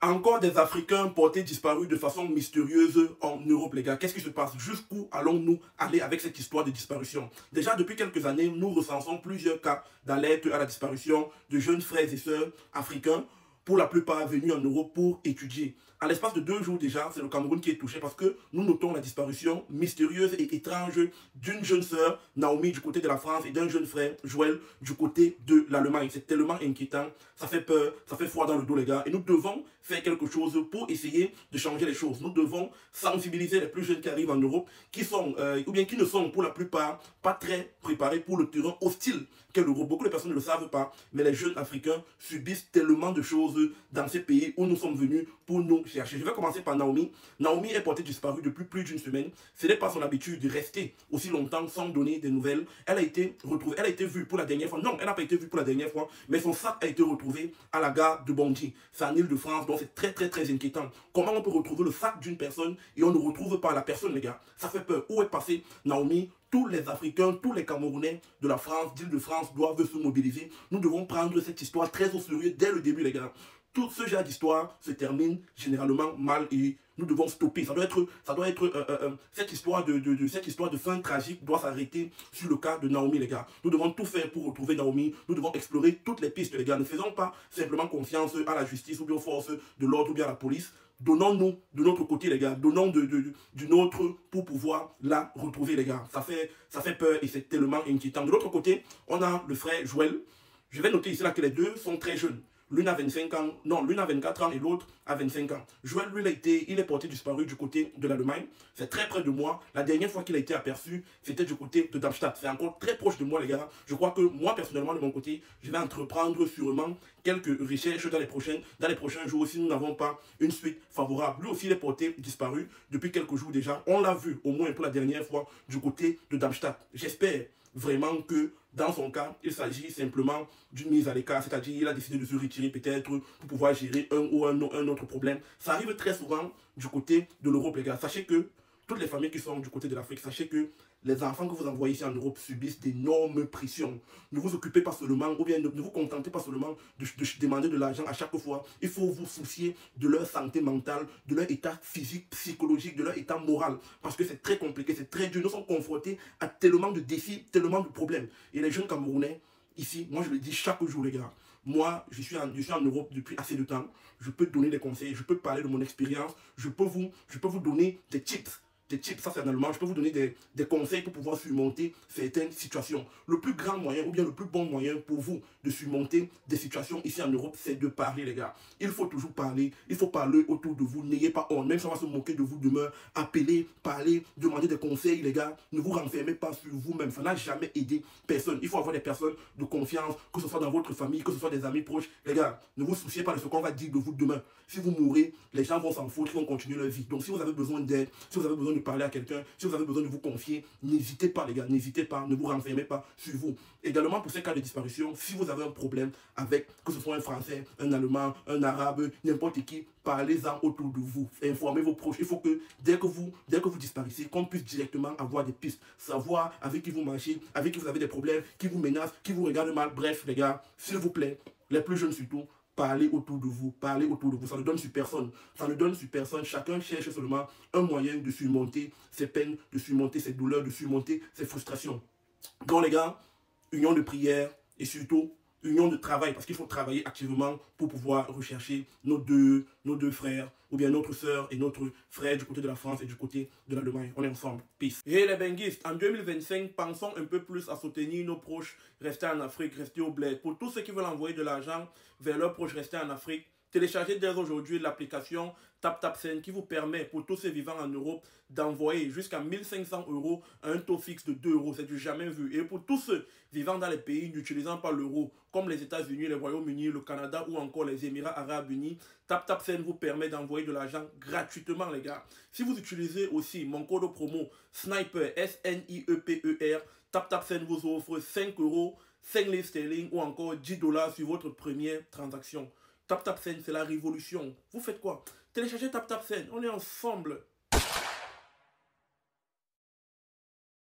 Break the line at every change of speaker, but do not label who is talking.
Encore des Africains portés disparus de façon mystérieuse en Europe, les gars. Qu'est-ce qui se passe? Jusqu'où allons-nous aller avec cette histoire de disparition? Déjà, depuis quelques années, nous recensons plusieurs cas d'alerte à la disparition de jeunes frères et sœurs africains, pour la plupart venus en Europe pour étudier. À l'espace de 2 jours déjà, c'est le Cameroun qui est touché parce que nous notons la disparition mystérieuse et étrange d'une jeune sœur, Naomi, du côté de la France, et d'un jeune frère, Joël, du côté de l'Allemagne. C'est tellement inquiétant, ça fait peur, ça fait froid dans le dos, les gars. Et nous devons faire quelque chose pour essayer de changer les choses. Nous devons sensibiliser les plus jeunes qui arrivent en Europe, qui sont, ou bien qui ne sont pour la plupart pas très préparés pour le terrain hostile qu'est l'Europe. Beaucoup de personnes ne le savent pas, mais les jeunes Africains subissent tellement de choses dans ces pays où nous sommes venus pour nous chercher. Je vais commencer par Naomi. Naomi est portée disparue depuis plus d'une semaine. Ce n'est pas son habitude de rester aussi longtemps sans donner des nouvelles. Elle a été retrouvée, elle a été vue pour la dernière fois. Non, elle n'a pas été vue pour la dernière fois, mais son sac a été retrouvé à la gare de Bondy. C'est en Île-de-France, donc c'est très inquiétant. Comment on peut retrouver le sac d'une personne et on ne retrouve pas la personne, les gars? Ça fait peur. Où est passée Naomi? Tous les Africains, tous les Camerounais de la France, d'Île-de-France, doivent se mobiliser. Nous devons prendre cette histoire très au sérieux dès le début, les gars. Tout ce genre d'histoire se termine généralement mal et nous devons stopper. Cette histoire de fin tragique doit s'arrêter sur le cas de Naomi, les gars. Nous devons tout faire pour retrouver Naomi. Nous devons explorer toutes les pistes, les gars. Ne faisons pas simplement confiance à la justice ou bien aux forces de l'ordre ou bien à la police. Donnons-nous de notre côté, les gars. Donnons du nôtre pour pouvoir la retrouver, les gars. Ça fait peur et c'est tellement inquiétant. De l'autre côté, on a le frère Joël. Je vais noter ici là que les deux sont très jeunes. L'une a 25 ans, non, l'une a 24 ans et l'autre a 25 ans. Joël, lui, il est porté disparu du côté de l'Allemagne. C'est très près de moi. La dernière fois qu'il a été aperçu, c'était du côté de Darmstadt. C'est encore très proche de moi, les gars. Je crois que moi, personnellement, de mon côté, je vais entreprendre sûrement quelques recherches dans les prochains jours si nous n'avons pas une suite favorable. Lui aussi, il est porté disparu depuis quelques jours déjà. On l'a vu, au moins pour la dernière fois, du côté de Darmstadt. J'espère vraiment que dans son cas, il s'agit simplement d'une mise à l'écart, c'est-à-dire qu'il a décidé de se retirer peut-être pour pouvoir gérer un autre problème. Ça arrive très souvent du côté de l'Europe, les gars. Sachez que toutes les familles qui sont du côté de l'Afrique, sachez que les enfants que vous envoyez ici en Europe subissent d'énormes pressions. Ne vous occupez pas seulement, ou bien ne vous contentez pas seulement de demander de l'argent à chaque fois. Il faut vous soucier de leur santé mentale, de leur état physique, psychologique, de leur état moral. Parce que c'est très compliqué, c'est très dur. Nous sommes confrontés à tellement de défis, tellement de problèmes. Et les jeunes Camerounais, ici, moi je le dis chaque jour, les gars. Moi, je suis en Europe depuis assez de temps. Je peux donner des conseils, je peux parler de mon expérience, je peux vous donner des tips. Ça c'est en allemand, je peux vous donner des conseils pour pouvoir surmonter certaines situations. Le plus grand moyen, ou bien le plus bon moyen pour vous de surmonter des situations ici en Europe, c'est de parler, les gars. Il faut toujours parler, il faut parler autour de vous, n'ayez pas honte, même si on va se moquer de vous demain, appelez, parlez, demandez des conseils, les gars. Ne vous renfermez pas sur vous-même, ça n'a jamais aidé personne. Il faut avoir des personnes de confiance, que ce soit dans votre famille, que ce soit des amis proches. Les gars, ne vous souciez pas de ce qu'on va dire de vous demain. Si vous mourrez, les gens vont s'en foutre, ils vont continuer leur vie. Donc si vous avez besoin d'aide, si vous avez besoin de parler à quelqu'un, si vous avez besoin de vous confier, n'hésitez pas, les gars, n'hésitez pas, ne vous renfermez pas sur vous. Également pour ces cas de disparition, si vous avez un problème avec, que ce soit un Français, un Allemand, un Arabe, n'importe qui, parlez-en autour de vous, informez vos proches. Il faut que dès que vous disparaissez, qu'on puisse directement avoir des pistes, savoir avec qui vous marchez, avec qui vous avez des problèmes, qui vous menacent, qui vous regardent mal. Bref, les gars, s'il vous plaît, les plus jeunes surtout, parlez autour de vous, parlez autour de vous. Ça ne donne sur personne. Ça ne donne sur personne. Chacun cherche seulement un moyen de surmonter ses peines, de surmonter ses douleurs, de surmonter ses frustrations. Donc les gars, union de prière et surtout union de travail, parce qu'il faut travailler activement pour pouvoir rechercher nos deux frères, ou bien notre soeur et notre frère du côté de la France et du côté de l'Allemagne. On est ensemble. Peace. Et les benguistes, en 2025, pensons un peu plus à soutenir nos proches, rester en Afrique, rester au bled. Pour tous ceux qui veulent envoyer de l'argent vers leurs proches, rester en Afrique, téléchargez dès aujourd'hui l'application TapTapSend qui vous permet, pour tous ceux vivant en Europe, d'envoyer jusqu'à 1500 € à un taux fixe de 2 €. C'est du jamais vu. Et pour tous ceux vivant dans les pays n'utilisant pas l'euro, comme les États-Unis, le Royaume-Uni, le Canada ou encore les Émirats Arabes Unis, TapTapSend vous permet d'envoyer de l'argent gratuitement, les gars. Si vous utilisez aussi mon code promo SNIPER, SNIEPER, TapTapSend vous offre 5 €, 5 livres sterling ou encore 10 $ sur votre première transaction. TapTapSend, c'est la révolution. Vous faites quoi? Téléchargez TapTapSend. On est ensemble.